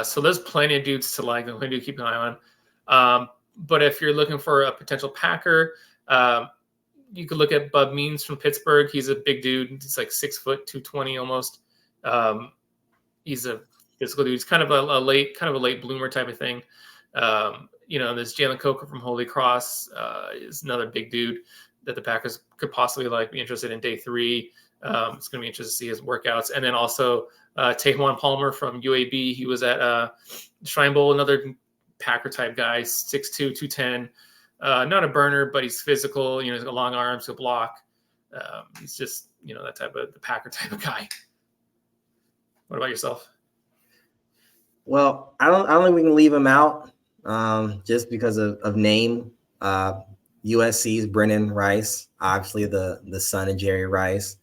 So there's plenty of dudes to like and to keep an eye on. But if you're looking for a potential Packer, you could look at Bub Means from Pittsburgh. He's a big dude. He's like 6 foot, 220 almost. He's a physical dude. He's kind of a late bloomer type of thing. There's Jalen Coker from Holy Cross is another big dude that the Packers could possibly be interested in day 3. It's going to be interesting to see his workouts. And then also Taquan Palmer from UAB. He was at Shrine Bowl, another Packer type guy, 6'2", 210. Not a burner, but he's physical. He's got long arms, he'll block. He's just, that type of the Packer type of guy. What about yourself? Well, I don't think we can leave him out just because of name. USC's Brennan Rice, obviously the son of Jerry Rice.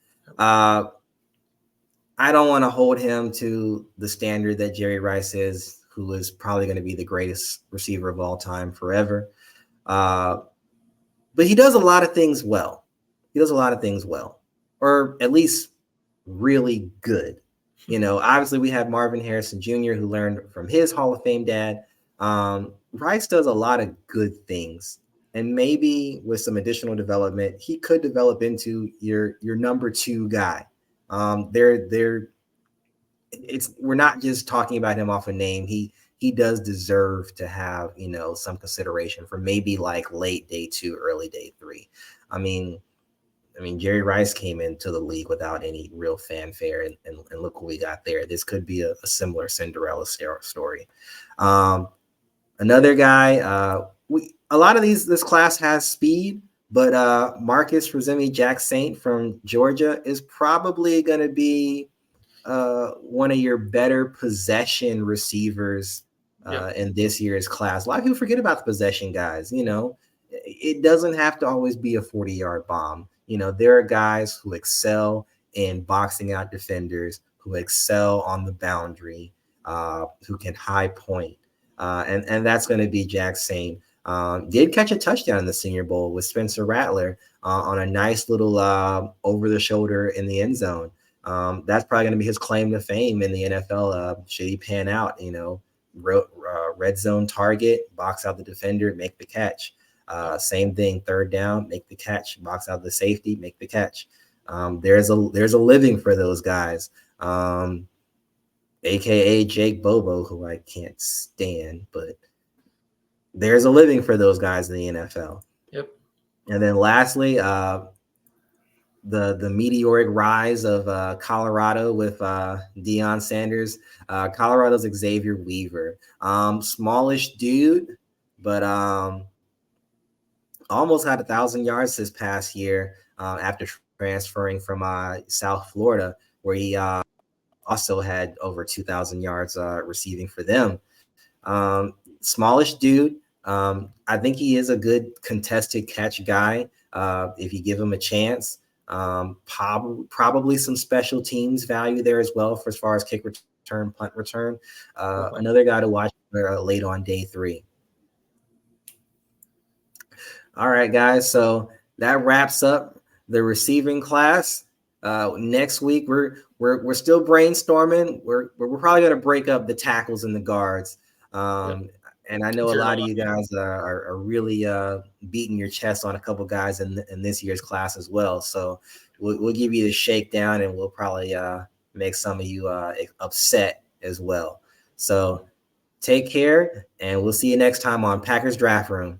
I don't want to hold him to the standard that Jerry Rice is, who is probably going to be the greatest receiver of all time forever. But he does a lot of things well. He does a lot of things well, or at least really good. Obviously we have Marvin Harrison Jr., who learned from his Hall of Fame dad. Rice does a lot of good things, and maybe with some additional development, he could develop into your number 2 guy. We're not just talking about him off a name. He does deserve to have some consideration for maybe like late day 2, early day 3. I mean, Jerry Rice came into the league without any real fanfare, and look what we got there. This could be a similar Cinderella story. Another guy, a lot of this class has speed, but Marcus Rosemy-Jacksaint from Georgia is probably going to be one of your better possession receivers in this year's class. A lot of people forget about the possession guys. It doesn't have to always be a 40-yard bomb. There are guys who excel in boxing out defenders, who excel on the boundary, who can high point. And that's going to be Jacksaint. Did catch a touchdown in the Senior Bowl with Spencer Rattler on a nice little over the shoulder in the end zone. That's probably going to be his claim to fame in the NFL. Should he pan out, red zone target, box out the defender, make the catch. Same thing, third down, make the catch, box out the safety, make the catch. There's a living for those guys. AKA Jake Bobo, who I can't stand, but there's a living for those guys in the NFL. Yep. And then lastly, the meteoric rise of Colorado with Deion Sanders. Colorado's Xavier Weaver. Smallish dude, but almost had 1,000 yards this past year after transferring from South Florida, where he also had over 2,000 yards receiving for them. Smallish dude. I think he is a good contested catch guy if you give him a chance. Probably some special teams value there as well for as far as kick return, punt return. Another guy to watch late on day 3. All right, guys. So that wraps up the receiving class. Next week we're still brainstorming. We're probably going to break up the tackles and the guards. And I know a lot of you guys are really beating your chest on a couple guys in this year's class as well. So we'll give you the shakedown, and we'll probably make some of you upset as well. So take care, and we'll see you next time on Packers Draft Room.